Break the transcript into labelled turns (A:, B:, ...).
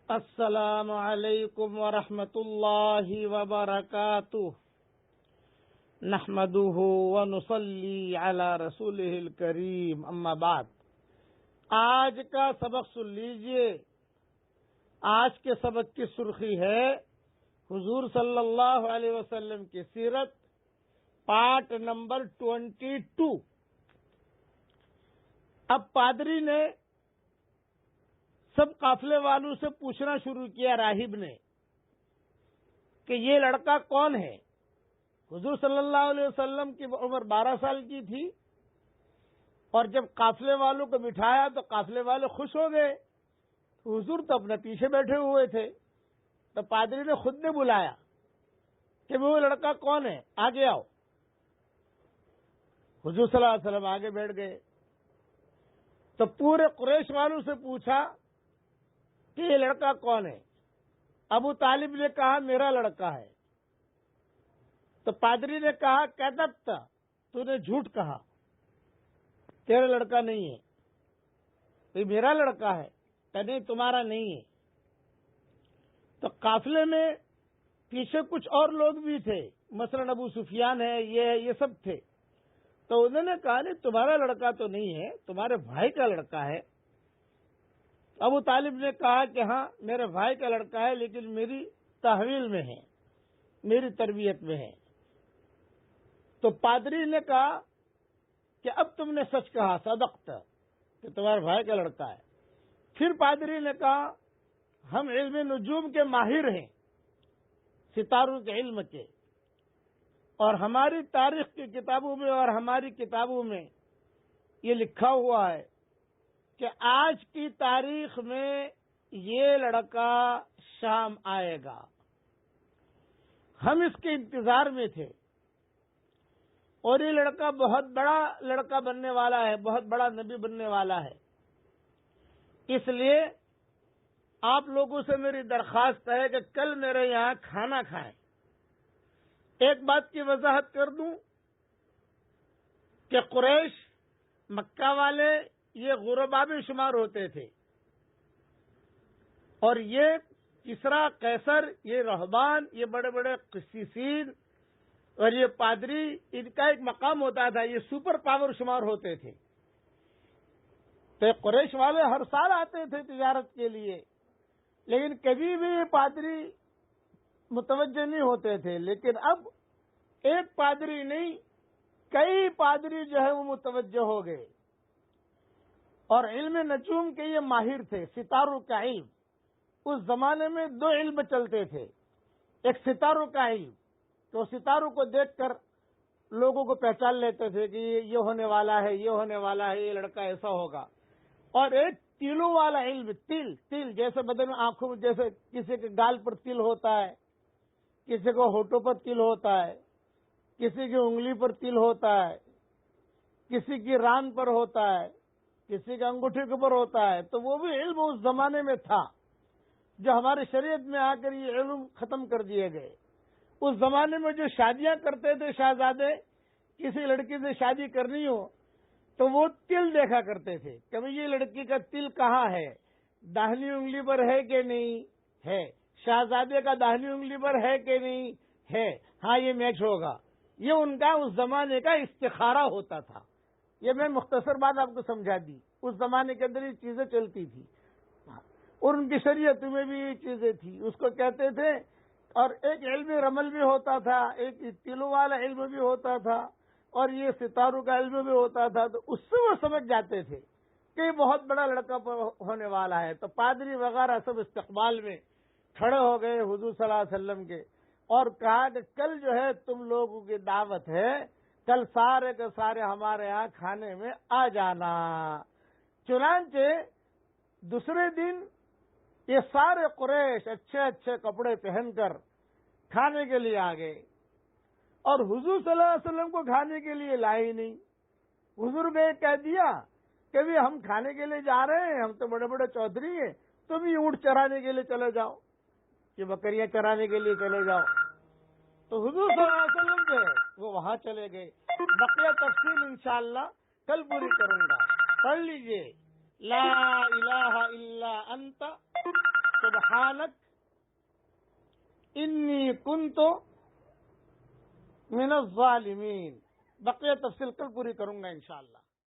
A: السلام علیکم ورحمۃ اللہ وبرکاتہ نحمده ونصلی علی رسولہ الکریم اما بعد۔ آج کا سبق سن لیجئے۔ آج کے سبق کی سرخی ہے حضور صلی اللہ علیہ وسلم کی سیرت، پارٹ نمبر 22۔ اب پادری نے سب قافلے والوں سے پوچھنا شروع کیا، راہب نے، کہ یہ لڑکا کون ہے؟ حضور صلی اللہ علیہ وسلم کی عمر 12 سال کی تھی، اور جب قافلے والوں کو بٹھایا تو قافلے والے خوش ہو گئے۔ حضور تو اپنے پیچھے بیٹھے ہوئے تھے، تو پادری نے خود نے بلایا کہ وہ لڑکا کون ہے، آگے آؤ۔ حضور صلی اللہ علیہ وسلم آگے بیٹھ گئے تو پورے قریش والوں سے پوچھا کہ یہ لڑکا کون ہے؟ ابو طالب نے کہا میرا لڑکا ہے۔ تو پادری نے کہا کذبت، تو نے جھوٹ کہا، تیرا لڑکا نہیں ہے۔ یہ میرا لڑکا ہے، کہ نہیں تمہارا نہیں ہے۔ تو قافلے میں پیچھے کچھ اور لوگ بھی تھے، مثلا ابو سفیان ہے، یہ سب تھے۔ تو انہوں نے کہا نہیں تمہارا لڑکا تو نہیں ہے، تمہارے بھائی کا لڑکا ہے۔ ابو طالب نے کہا کہ ہاں میرے بھائی کا لڑکا ہے، لیکن میری تحویل میں ہے، میری تربیت میں ہے۔ تو پادری نے کہا کہ اب تم نے سچ کہا، صدقت، کہ تمہارے بھائی کا لڑکا ہے۔ پھر پادری نے کہا ہم علم نجوم کے ماہر ہیں، ستاروں کے علم کے، اور ہماری تاریخ کی کتابوں میں اور ہماری کتابوں میں یہ لکھا ہوا ہے کہ آج کی تاریخ میں یہ لڑکا شام آئے گا۔ ہم اس کے انتظار میں تھے، اور یہ لڑکا بہت بڑا لڑکا بننے والا ہے، بہت بڑا نبی بننے والا ہے۔ اس لیے آپ لوگوں سے میری درخواست ہے کہ کل میرے یہاں کھانا کھائیں۔ ایک بات کی وضاحت کر دوں کہ قریش، مکہ والے، یہ غربا میں شمار ہوتے تھے، اور یہ کسرا، قیصر، یہ رہبان، یہ بڑے بڑے قسیسین اور یہ پادری، ان کا ایک مقام ہوتا تھا، یہ سپر پاور شمار ہوتے تھے۔ تو قریش والے ہر سال آتے تھے تجارت کے لیے، لیکن کبھی بھی یہ پادری متوجہ نہیں ہوتے تھے۔ لیکن اب ایک پادری نہیں، کئی پادری جو ہے وہ متوجہ ہو گئے، اور علم نجوم کے یہ ماہر تھے، ستاروں کا علم۔ اس زمانے میں دو علم چلتے تھے، ایک ستاروں کا علم، تو ستاروں کو دیکھ کر لوگوں کو پہچان لیتے تھے کہ یہ ہونے والا ہے، یہ ہونے والا ہے، یہ لڑکا ایسا ہوگا۔ اور ایک تیلوں والا علم، تل جیسے بدن میں آنکھوں میں، جیسے کسی کے گال پر تل ہوتا ہے، کسی کو ہونٹوں پر تل ہوتا ہے، کسی کی انگلی پر تل ہوتا ہے، کسی کی ران پر ہوتا ہے، کسی کے انگوٹھے کے اوپر ہوتا ہے۔ تو وہ بھی علم اس زمانے میں تھا، جو ہمارے شریعت میں آ کر یہ علم ختم کر دیے گئے۔ اس زمانے میں جو شادیاں کرتے تھے شہزادے، کسی لڑکی سے شادی کرنی ہو تو وہ تل دیکھا کرتے تھے کہ یہ لڑکی کا تل کہاں ہے، داہنی انگلی پر ہے کہ نہیں ہے، شہزادے کا داہنی انگلی پر ہے کہ نہیں ہے، ہاں یہ میچ ہوگا۔ یہ ان کا اس زمانے کا استخارہ ہوتا تھا۔ یہ میں مختصر بات آپ کو سمجھا دی۔ اس زمانے کے اندر یہ چیزیں چلتی تھی، اور ان کی شریعت میں بھی یہ چیزیں تھی، اس کو کہتے تھے۔ اور ایک علم رمل بھی ہوتا تھا، ایک تلوں والا علم بھی ہوتا تھا، اور یہ ستاروں کا علم بھی ہوتا تھا۔ تو اس سے وہ سمجھ جاتے تھے کہ یہ بہت بڑا لڑکا ہونے والا ہے۔ تو پادری وغیرہ سب استقبال میں کھڑے ہو گئے حضور صلی اللہ علیہ وسلم کے، اور کہا کہ کل جو ہے تم لوگوں کی دعوت ہے، کل سارے کے سارے ہمارے یہاں کھانے میں آ جانا۔ چنانچہ دوسرے دن یہ سارے قریش اچھے اچھے کپڑے پہن کر کھانے کے لیے آ گئے، اور حضور صلی اللہ علیہ وسلم کو کھانے کے لیے لائے ہی نہیں۔ حضور نے کہہ دیا کہ بھی ہم کھانے کے لیے جا رہے ہیں، ہم تو بڑے بڑے چودھری ہیں، تم ہی اونٹ چرانے کے لیے چلے جاؤ، یہ بکریاں چرانے کے لیے چلے جاؤ۔ تو حضور صلی اللہ علیہ وسلم جو ہے وہ وہاں چلے گئے۔ بقیہ تفصیل انشاءاللہ کل پوری کروں گا۔ پڑھ لیجئے لا الہ الا انت سبحان سبحانک انی کنت من الظالمین. بقیہ تفصیل کل پوری کروں گا انشاءاللہ.